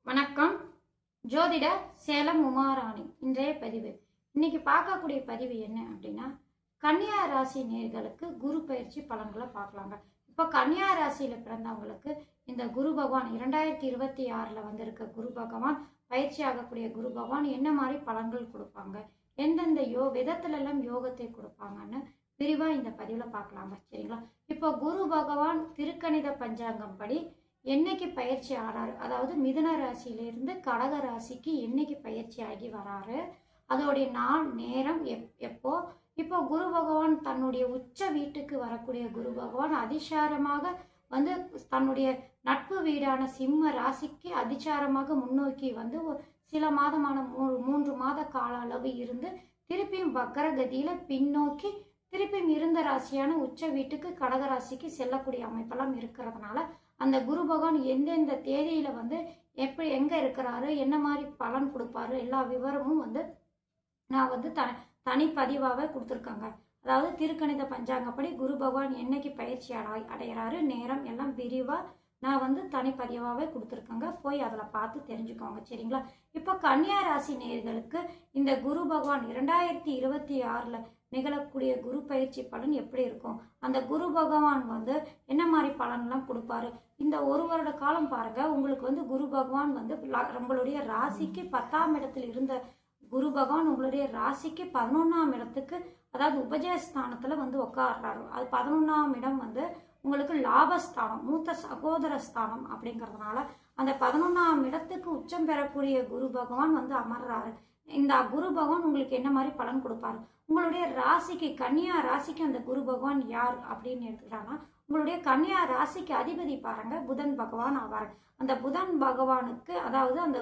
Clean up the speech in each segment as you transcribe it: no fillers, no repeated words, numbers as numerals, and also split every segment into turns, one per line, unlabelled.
வணக்கம். ஜோதிட சேலம் உமாராணி. இன்றைய பதிவு இன்னைக்கு பார்க்கக்கூடிய பதிவு என்ன அப்படின்னா, கன்னியா ராசி நேர்களுக்கு குரு பயிற்சி பலன்களை பார்க்கலாங்க. இப்போ கன்னியா ராசியில பிறந்தவங்களுக்கு இந்த குரு பகவான் 2026 வந்திருக்க குரு பகவான், பயிற்சி ஆகக்கூடிய குரு பகவான் என்ன மாதிரி பலன்கள் கொடுப்பாங்க, எந்தெந்த விதத்துல எல்லாம் யோகத்தை கொடுப்பாங்கன்னு விரிவா இந்த பதிவுல பார்க்கலாங்க. சரிங்களா? இப்போ குரு பகவான் திருக்கணித பஞ்சாங்கம் படி என்னைக்கு பயிற்சி ஆறாரு, அதாவது மிதுன ராசியிலிருந்து கடக ராசிக்கு என்னைக்கு பயிற்சி ஆகி வராரு, அதோடைய நாள் நேரம் எப்போ. இப்போ குரு பகவான் தன்னுடைய உச்ச வீட்டுக்கு வரக்கூடிய குரு பகவான் அதிசாரமாக வந்து தன்னுடைய நட்பு வீடான சிம்ம ராசிக்கு அதிசாரமாக முன்னோக்கி வந்து ஒரு சில மாதமான 3 மாத கால அளவு இருந்து திருப்பியும் வக்கரகதியில பின்னோக்கி திருப்பியும் இருந்த ராசியான உச்ச வீட்டுக்கு கடக ராசிக்கு செல்லக்கூடிய அமைப்பெல்லாம் இருக்கிறதுனால அந்த குரு பகவான் எந்தெந்த தேதியில வந்து எப்படி எங்க இருக்கிறாரு, என்ன மாதிரி பலன் கொடுப்பாரு, எல்லா விவரமும் வந்து நான் வந்து தனிப்பதிவாகவே கொடுத்துருக்காங்க. அதாவது திருக்கணித பஞ்சாங்கப்படி குரு பகவான் என்னைக்கு பயிற்சி அடைகிறாரு, நேரம் எல்லாம் விரிவா நான் வந்து தனிப்பதிவாகவே கொடுத்துருக்கேங்க. போய் அதில் பார்த்து தெரிஞ்சுக்கோங்க. சரிங்களா? இப்போ கன்னியா ராசி நேயர்களுக்கு இந்த குரு பகவான் 2026 நிகழக்கூடிய குரு பயிற்சி பலன் எப்படி இருக்கும், அந்த குரு பகவான் வந்து என்ன மாதிரி பலன்லாம் கொடுப்பாரு, இந்த ஒரு வருட காலம் பாருங்க. உங்களுக்கு வந்து குரு பகவான் வந்து உங்களுடைய ராசிக்கு 10ஆம் இடத்தில் இருந்த குரு பகவான் உங்களுடைய ராசிக்கு 11ஆம் இடத்துக்கு, அதாவது உபஜயஸ்தானத்துல வந்து உட்கார்றாரு. அது 11ஆம் இடம் வந்து உங்களுக்கு லாபஸ்தானம், மூத்த சகோதர ஸ்தானம் அப்படிங்கிறதுனால அந்த 11ஆம் இடத்துக்கு உச்சம் பெறக்கூடிய குரு பகவான் வந்து அமர்றாரு. இந்த குரு பகவான் உங்களுக்கு என்ன மாதிரி பலன் கொடுப்பாரு, உங்களுடைய ராசிக்கு கன்னியா ராசிக்கு அந்த குரு பகவான் யார் அப்படின்னு எடுத்துக்கிட்டாங்கன்னா, உங்களுடைய கன்னியா ராசிக்கு அதிபதி பாருங்க புதன் பகவான் ஆவார். அந்த புதன் பகவானுக்கு, அதாவது அந்த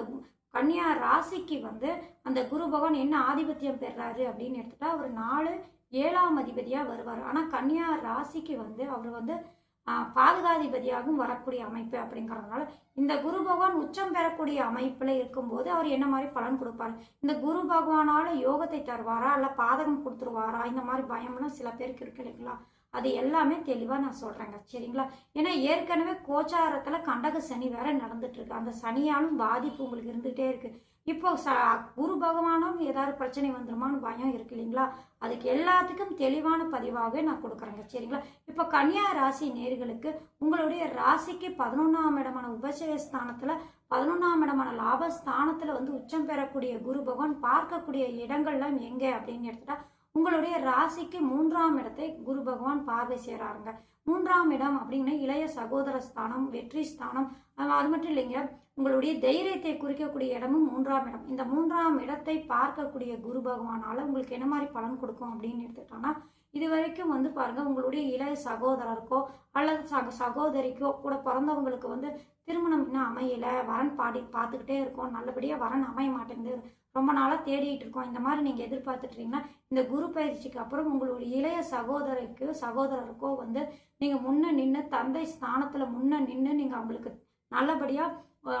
கன்னியா ராசிக்கு வந்து அந்த குரு பகவான் என்ன ஆதிபத்தியம் பெறாரு அப்படின்னு எடுத்துட்டா அவர் 4 7ஆம் அதிபதியா வருவார். ஆனா கன்னியா ராசிக்கு வந்து அவர் வந்து பாதுகாதிபதியாகவும் வரக்கூடிய அமைப்பு அப்படிங்கிறதுனால இந்த குரு பகவான் உச்சம் பெறக்கூடிய அமைப்புல இருக்கும்போது அவர் என்ன மாதிரி பலன் கொடுப்பாரு, இந்த குரு பகவானால யோகத்தை தருவாரா இல்ல பாதகம் கொடுத்துருவாரா, இந்த மாதிரி பயம்லாம் சில பேருக்கு இருக்கு இல்லைங்களா? அது எல்லாமே தெளிவா நான் சொல்றேங்க. சரிங்களா? ஏன்னா ஏற்கனவே கோச்சாரத்துல கண்டக சனி வேற நடந்துட்டு இருக்கு. அந்த சனியாலும் பாதிப்பு உங்களுக்கு இருந்துகிட்டே இருக்கு. இப்போ குரு பகவானும் ஏதாவது பிரச்சனை வந்துருமான்னு பயம் இருக்கு இல்லைங்களா? அதுக்கு எல்லாத்துக்கும் தெளிவான பதிவாக நான் கொடுக்குறேங்க. சரிங்களா? இப்போ கன்னியா ராசி நேர்களுக்கு உங்களுடைய ராசிக்கு 11ஆம் இடமான உபசயஸ்தானத்துல 11ஆம் இடமான லாபஸ்தானத்துல வந்து உச்சம் பெறக்கூடிய குரு பகவான் பார்க்கக்கூடிய இடங்கள்லாம் எங்க அப்படின்னு எடுத்துட்டா, உங்களுடைய ராசிக்கு 3ஆம் இடத்தை குரு பகவான் பார்வை செய்யறாருங்க. 3ஆம் இடம் அப்படின்னா இளைய சகோதர ஸ்தானம், வெற்றி ஸ்தானம். அது மட்டும் இல்லைங்க, உங்களுடைய தைரியத்தை குறிக்கக்கூடிய இடமும் 3ஆம் இடம். இந்த 3ஆம் இடத்தை பார்க்கக்கூடிய குரு பகவானால உங்களுக்கு என்ன மாதிரி பலன் கொடுக்கும் அப்படின்னு எடுத்துட்டோம்னா, இது வரைக்கும் வந்து பாருங்க, உங்களுடைய இளைய சகோதரருக்கோ அல்லது சகோதரிக்கோ கூட பிறந்தவங்களுக்கு வந்து திருமணம் இன்னும் அமையல, வரன் பார்த்துக்கிட்டே இருக்கோம், நல்லபடியா வரன் அமைய மாட்டேங்குது, ரொம்ப நாளா தேடிட்டு இருக்கோம், இந்த மாதிரி நீங்க எதிர்பார்த்துட்டு இருக்கீங்கன்னா இந்த குரு பயிற்சிக்கு அப்புறம் உங்களுடைய இளைய சகோதரருக்கோ வந்து நீங்க முன்ன நின்று தந்தை ஸ்தானத்துல முன்ன நின்று நீங்க அவங்களுக்கு நல்லபடியா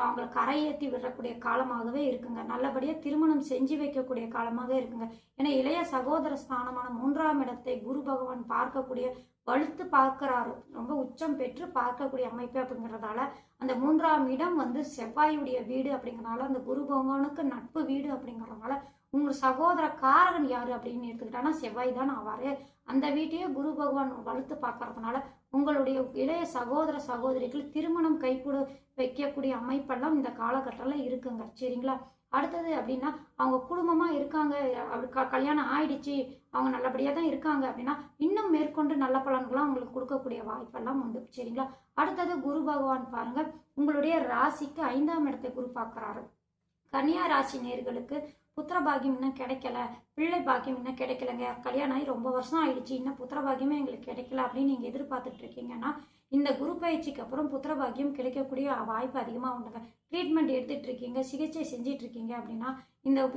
அவங்களை கரையேற்றி விடக்கூடிய காலமாகவே இருக்குங்க. நல்லபடியா திருமணம் செஞ்சு வைக்கக்கூடிய காலமாக இருக்குங்க. ஏன்னா இளைய சகோதர ஸ்தானமான 3ஆம் இடத்தை குரு பகவான் பார்க்கக்கூடிய, வலுத்து பார்க்கிறாரு, ரொம்ப உச்சம் பெற்று பார்க்கக்கூடிய அமைப்பு அப்படிங்கிறதால அந்த 3ஆம் இடம் வந்து செவ்வாயுடைய வீடு அப்படிங்கிறனால அந்த குரு பகவானுக்கு நட்பு வீடு அப்படிங்கிறதுனால உங்க சகோதர காரகன் யாரு அப்படின்னு எடுத்துக்கிட்டானா செவ்வாய் தான் ஆவாரு. அந்த வீட்டையே குரு பகவான் வலுத்து பார்க்கறதுனால உங்களுடைய இளைய சகோதர சகோதரிகள் திருமணம் கைகூட வைக்கக்கூடிய அமைப்பெல்லாம் இந்த காலகட்டத்தில் இருக்குங்க. சரிங்களா? அடுத்தது அப்படின்னா, அவங்க குடும்பமா இருக்காங்க, அப்படி கல்யாணம் ஆயிடுச்சு, அவங்க நல்லபடியா தான் இருக்காங்க அப்படின்னா இன்னும் மேற்கொண்டு நல்ல பலன்கள்லாம் உங்களுக்கு கொடுக்கக்கூடிய வாய்ப்பெல்லாம் உண்டு. சரிங்களா? அடுத்தது குரு பகவான் பாருங்க, உங்களுடைய ராசிக்கு 5ஆம் இடத்தை குரு பார்க்கிறாரு. கன்னியா ராசி நேர்களுக்கு புத்திர பாக்கியம் இன்னும் கிடைக்கல, பிள்ளை பாக்கியம் இன்னும் கிடைக்கலங்க, கல்யாணம் ஆகி ரொம்ப வருஷம் ஆயிடுச்சு, இன்னும் புத்திர பாக்கியமே எங்களுக்கு கிடைக்கல அப்படின்னு நீங்க எதிர்பார்த்துட்டு இருக்கீங்கன்னா, இந்த குரு பயிற்சிக்கு அப்புறம் புத்திர பாக்கியம் கிடைக்கக்கூடிய வாய்ப்பு அதிகமாக உண்டுங்க. ட்ரீட்மெண்ட் எடுத்துட்டு இருக்கீங்க, சிகிச்சை செஞ்சிட்டு இருக்கீங்க அப்படின்னா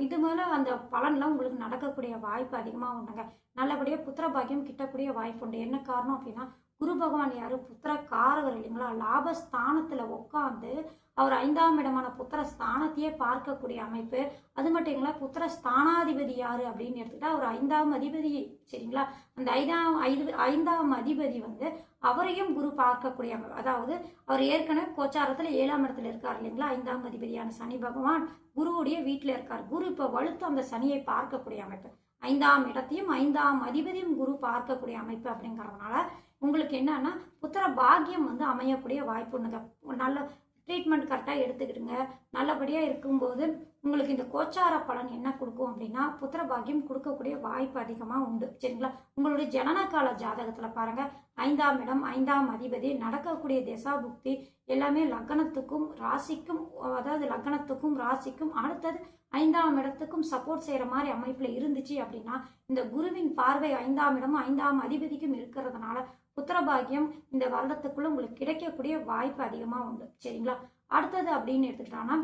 இது மேல அந்த பலன்லாம் உங்களுக்கு நடக்கக்கூடிய வாய்ப்பு அதிகமாக உண்டுங்க. நல்லபடியாக புத்திர பாக்கியம் கிட்டக்கூடிய வாய்ப்பு உண்டு. என்ன காரணம் அப்படின்னா, குரு பகவான் யாரு, புத்திர காரகர் இல்லைங்களா? லாபஸ்தானத்துல உட்காந்து அவர் 5ஆம் இடமான புத்திர ஸ்தானத்தையே பார்க்கக்கூடிய அமைப்பு. அது மட்டும் இல்லைங்களா, புத்திர ஸ்தானாதிபதி யாரு அப்படின்னு எடுத்துக்கிட்டா அவர் 5ஆம் அதிபதி. சரிங்களா, அந்த 5ஆம் அதிபதி வந்து அவரையும் குரு பார்க்கக்கூடிய அமைப்பு. அதாவது அவர் ஏற்கனவே கோச்சாரத்துல 7ஆம் இடத்துல இருக்கார் இல்லைங்களா, 5ஆம் அதிபதியான சனி பகவான் குருவுடைய வீட்டுல இருக்கார். குரு இப்ப வலுத்து அந்த சனியை பார்க்கக்கூடிய அமைப்பு. 5ஆம் இடத்தையும் 5ஆம் அதிபதியும் குரு பார்க்கக்கூடிய அமைப்பு அப்படிங்கறதுனால உங்களுக்கு என்னன்னா புத்திர பாக்கியம் வந்து அமையக்கூடிய வாய்ப்புண்டுங்க. நல்ல ட்ரீட்மெண்ட் கரெக்டாக எடுத்துக்கிடுங்க. நல்லபடியாக இருக்கும்போது உங்களுக்கு இந்த கோச்சார பலன் என்ன கொடுக்கும் அப்படின்னா புத்திர பாக்கியம் கொடுக்கக்கூடிய வாய்ப்பு அதிகமாக உண்டு. சரிங்களா, உங்களுடைய ஜனனகால ஜாதகத்தில் பாருங்க, 5ஆம் இடம் 5ஆம் அதிபதி நடக்கக்கூடிய திசாபுக்தி எல்லாமே லக்னத்துக்கும் ராசிக்கும், அதாவது லக்னத்துக்கும் ராசிக்கும் அடுத்தது 5ஆம் இடத்துக்கும் சப்போர்ட் செய்கிற மாதிரி அமைப்பில் இருந்துச்சு அப்படின்னா இந்த குருவின் பார்வை 5ஆம் இடமும் 5ஆம் அதிபதிக்கும் இருக்கிறதுனால புத்திரபாகியம் இந்த வருடத்துக்குள்ள உங்களுக்கு கிடைக்கக்கூடிய வாய்ப்பு அதிகமாக உண்டு. சரிங்களா, அடுத்தது அப்படின்னு எடுத்துக்கிட்டோம்னா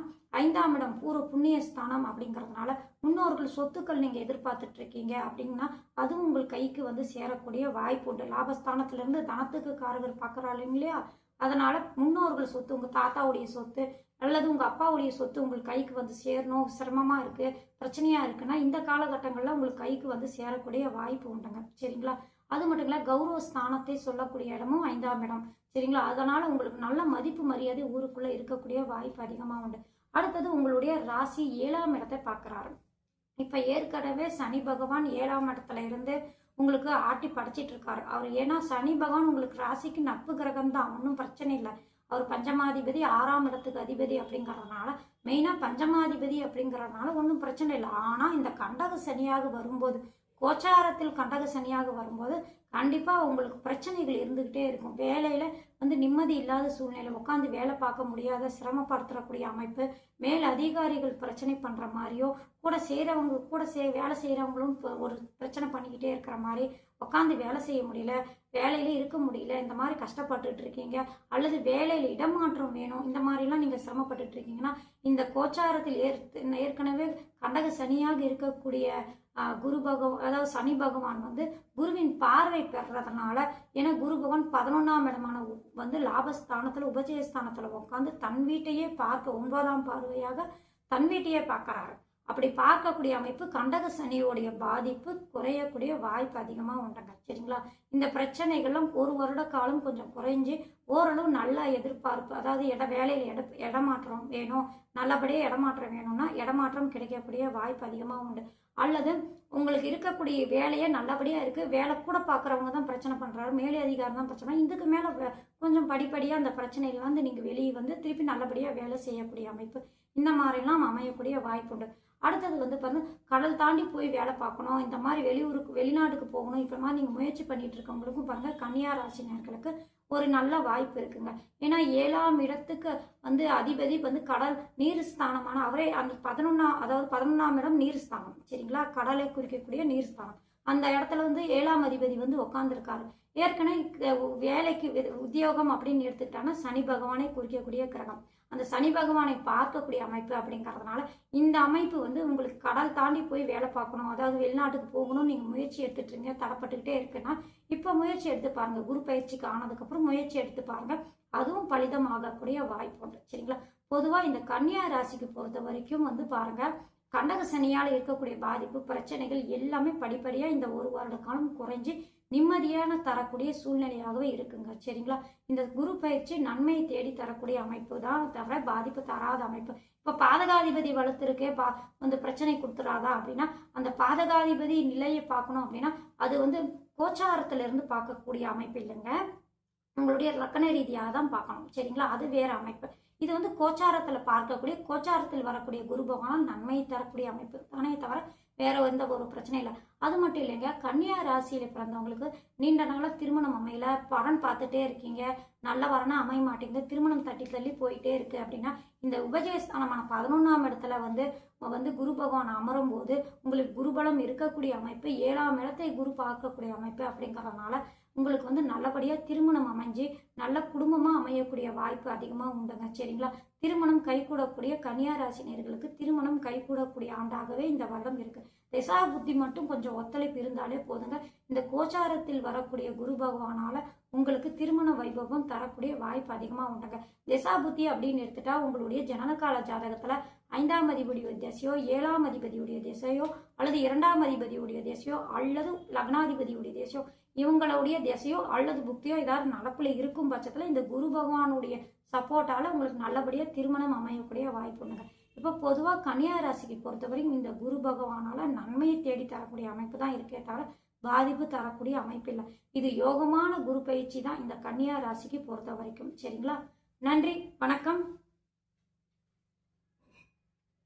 5ஆம் இடம் பூர்வ புண்ணிய ஸ்தானம் அப்படிங்கிறதுனால முன்னோர்கள் சொத்துக்கள் நீங்கள் எதிர்பார்த்துட்டு இருக்கீங்க அப்படின்னா அதுவும் உங்கள் கைக்கு வந்து சேரக்கூடிய வாய்ப்பு உண்டு. லாபஸ்தானத்திலிருந்து தனத்துக்கு காரகர் பார்க்குறாள் இல்லையா, அதனால முன்னோர்கள் சொத்து, உங்கள் தாத்தாவுடைய சொத்து அல்லது உங்கள் அப்பாவுடைய சொத்து உங்கள் கைக்கு வந்து சேரணும், சிரமமாக இருக்குது, பிரச்சனையாக இருக்குன்னா இந்த காலகட்டங்களில் உங்களுக்கு கைக்கு வந்து சேரக்கூடிய வாய்ப்பு உண்டுங்க. சரிங்களா, அது மட்டும் இல்லை, கௌரவ ஸ்தானத்தை சொல்லக்கூடிய இடமும் 5ஆம் இடம். சரிங்களா, அதனால உங்களுக்கு நல்ல மதிப்பு மரியாதை ஊருக்குள்ள இருக்கக்கூடிய வாய்ப்பு அதிகமாக உண்டு. அடுத்தது உங்களுடைய ராசி 7ஆம் இடத்தை பார்க்குறாரு. இப்போ ஏற்கனவே சனி பகவான் 7ஆம் இடத்துல இருந்து உங்களுக்கு ஆட்டி படைச்சிட்டு இருக்காரு. அவர் ஏன்னா சனி பகவான் உங்களுக்கு ராசிக்கு நட்பு கிரகம் தான், ஒன்றும் பிரச்சனை இல்லை. அவர் பஞ்சமாதிபதி 6ஆம் இடத்துக்கு அதிபதி அப்படிங்கிறதுனால மெயினாக பஞ்சமாதிபதி அப்படிங்கிறதுனால ஒன்றும் பிரச்சனை இல்லை. ஆனால் இந்த கண்டக சனியாக வரும்போது, கோச்சாரத்தில் கண்டக சனியாக வரும்போது கண்டிப்பாக உங்களுக்கு பிரச்சனைகள் இருந்துக்கிட்டே இருக்கும். வேலையில் வந்து நிம்மதி இல்லாத சூழ்நிலை, உட்காந்து வேலை பார்க்க முடியாத சிரமப்படுத்தக்கூடிய அமைப்பு, மேல் அதிகாரிகள் பிரச்சனை பண்ணுற மாதிரியோ, கூட செய்கிறவங்க கூட வேலை செய்கிறவங்களும் ஒரு பிரச்சனை பண்ணிக்கிட்டே இருக்கிற மாதிரி, உட்காந்து வேலை செய்ய முடியல, வேலையில இருக்க முடியல, இந்த மாதிரி கஷ்டப்பட்டுட்டு இருக்கீங்க, அல்லது வேலையில் இடமாற்றம் வேணும், இந்த மாதிரிலாம் நீங்கள் சிரமப்பட்டுட்டு இருக்கீங்கன்னா இந்த கோச்சாரத்தில் ஏற்கனவே கண்டக சனியாக இருக்கக்கூடிய குரு பகவான், அதாவது சனி பகவான் வந்து குருவின் பார்வை பெறதுனால, ஏன்னா குரு பகவான் 11ஆம் இடமான வந்து லாபஸ்தானத்தில் உபஜயஸ்தானத்தில் உட்காந்து தன் வீட்டையே பார்க்க 9ஆம் பார்வையாக தன் வீட்டையே பார்க்கறாரு. அப்படி பார்க்கக்கூடிய அமைப்பு கண்டக சனியோடைய பாதிப்பு குறையக்கூடிய வாய்ப்பு அதிகமாக உண்டுங்க. சரிங்களா, இந்த பிரச்சனைகள்லாம் ஒரு வருட காலம் கொஞ்சம் குறைஞ்சி ஓரளவு நல்ல எதிர்பார்ப்பு, அதாவது வேலையில் இடமாற்றம் வேணும், நல்லபடியாக இடமாற்றம் வேணும்னா இடமாற்றம் கிடைக்கக்கூடிய வாய்ப்பு அதிகமாக உண்டு. அல்லது உங்களுக்கு இருக்கக்கூடிய வேலையே நல்லபடியாக இருக்குது, வேலை கூட பார்க்குறவங்க தான் பிரச்சனை பண்ணுறாரு, மேலே அதிகாரம் தான் பிரச்சனை, இதுக்கு மேலே கொஞ்சம் படிப்படியாக அந்த பிரச்சனையிலேருந்து நீங்கள் வெளியே வந்து திருப்பி நல்லபடியாக வேலை செய்யக்கூடிய அமைப்பு, இந்த மாதிரிலாம் அமையக்கூடிய வாய்ப்பு உண்டு. அடுத்தது வந்து பாருங்க, கடல் தாண்டி போய் வேலை பார்க்கணும், இந்த மாதிரி வெளிநாட்டுக்கு போகணும், இப்போ மாதிரி நீங்கள் முயற்சி பண்ணிட்டு இருக்கவங்களுக்கும் பாருங்க, கன்னியா ராசினர்களுக்கு ஒரு நல்ல வாய்ப்பு இருக்குங்க. ஏன்னா 7ஆம் இடத்துக்கு வந்து அதிபதி வந்து கடல் நீர் ஸ்தானமான அவரே அந்த 11ஆம் இடம் நீர் ஸ்தானம். சரிங்களா, கடலை குறிக்கக்கூடிய நீர் ஸ்தானம். அந்த இடத்துல வந்து 7ஆம் அதிபதி வந்து உட்காந்துருக்காரு. ஏற்கனவே வேலைக்கு உத்தியோகம் அப்படின்னு எடுத்துக்கிட்டாங்கன்னா சனி பகவானை குறிக்கக்கூடிய கிரகம். அந்த சனி பகவானை பார்க்கக்கூடிய அமைப்பு அப்படிங்கிறதுனால இந்த அமைப்பு வந்து உங்களுக்கு கடல் தாண்டி போய் வேலை பார்க்கணும், அதாவது வெளிநாட்டுக்கு போகணும்னு நீங்கள் முயற்சி எடுத்துட்டு இருக்கீங்க, தடப்பட்டுக்கிட்டே இருக்குன்னா இப்போ முயற்சி எடுத்து பாருங்க. குரு பயிற்சிக்கு ஆனதுக்கப்புறம் முயற்சி எடுத்து பாருங்க, அதுவும் பலிதம் ஆகக்கூடிய வாய்ப்பு உண்டு. சரிங்களா, பொதுவாக இந்த கன்னியா ராசிக்கு பொறுத்த வரைக்கும் வந்து பாருங்க, கண்டக சனியால் இருக்கக்கூடிய பாதிப்பு பிரச்சனைகள் எல்லாமே படிப்படியாக இந்த ஒரு வருட காலம் குறைஞ்சி நிம்மதியான தரக்கூடிய சூழ்நிலையாகவே இருக்குங்க. சரிங்களா, இந்த குரு பயிற்சி நன்மையை தேடி தரக்கூடிய அமைப்பு தான் தவிர பாதிப்பு தராத அமைப்பு. இப்போ பாதகாதிபதி வளர்த்துருக்கே வந்து பிரச்சனை கொடுத்துடாதா அப்படின்னா அந்த பாதகாதிபதி நிலையை பார்க்கணும் அப்படின்னா அது வந்து கோச்சாரத்திலிருந்து பார்க்கக்கூடிய அமைப்பு இல்லைங்க, உங்களுடைய லக்கண ரீதியாக தான் பார்க்கணும். சரிங்களா, அது வேற அமைப்பு. இது வந்து கோச்சாரத்தில் பார்க்கக்கூடிய, கோச்சாரத்தில் வரக்கூடிய குரு பகவான் நன்மை தரக்கூடிய அமைப்பு தானே தவிர வேற எந்த ஒரு பிரச்சனை இல்லை. அது மட்டும் இல்லைங்க, கன்னியா ராசியில பிறந்தவங்களுக்கு நீண்ட நாளாக திருமணம் அமையல, பலன் பார்த்துட்டே இருக்கீங்க, நல்ல வரனா அமைய மாட்டேங்குது, திருமணம் தட்டி தள்ளி போயிட்டே இருக்கு அப்படின்னா இந்த உபஜயஸ்தானமான 11ஆம் இடத்துல வந்து குரு பகவான் அமரும் போது உங்களுக்கு குருபலம் இருக்கக்கூடிய அமைப்பு, 7ஆம் இடத்தை குரு பார்க்கக்கூடிய அமைப்பு அப்படிங்கிறதுனால உங்களுக்கு வந்து நல்லபடியாக திருமணம் அமைஞ்சு நல்ல குடும்பமாக அமையக்கூடிய வாய்ப்பு அதிகமாக உண்டுங்க. சரிங்களா, திருமணம் கைகூடக்கூடிய கன்னியா ராசினியர்களுக்கு திருமணம் கைகூடக்கூடிய ஆண்டாகவே இந்த வருடம் இருக்கு. திசா புத்தி மட்டும் கொஞ்சம் ஒத்துழைப்பு இருந்தாலே போதுங்க. இந்த கோச்சாரத்தில் வரக்கூடிய குரு பகவானால உங்களுக்கு திருமண வைபவம் தரக்கூடிய வாய்ப்பு அதிகமாக உண்டுங்க. திசாபுத்தி அப்படின்னு எடுத்துட்டா உங்களுடைய ஜனனகால ஜாதகத்தில் 5ஆம் அதிபதியுடைய திசையோ 7ஆம் அதிபதியுடைய திசையோ அல்லது 2ஆம் அதிபதியுடைய திசையோ அல்லது லக்னாதிபதியுடைய திசையோ இவங்களுடைய திசையோ அல்லது புக்தியோ ஏதாவது நடப்பில் இருக்கும் பட்சத்தில் இந்த குரு பகவானுடைய சப்போர்ட்டால் உங்களுக்கு நல்லபடியாக திருமணம் அமையக்கூடிய வாய்ப்பு உண்டுங்க. இப்போ பொதுவாக கன்னியா ராசிக்கு பொறுத்தவரைக்கும் இந்த குரு பகவானால் நன்மையை தேடி தரக்கூடிய அமைப்பு தான் இருக்கே தவிர பாதிப்பு தரக்கூடிய அமைப்பு இல்லை. இது யோகமான குரு பயிற்சி தான் இந்த கன்னியா ராசிக்கு பொறுத்த வரைக்கும். சரிங்களா? நன்றி, வணக்கம்.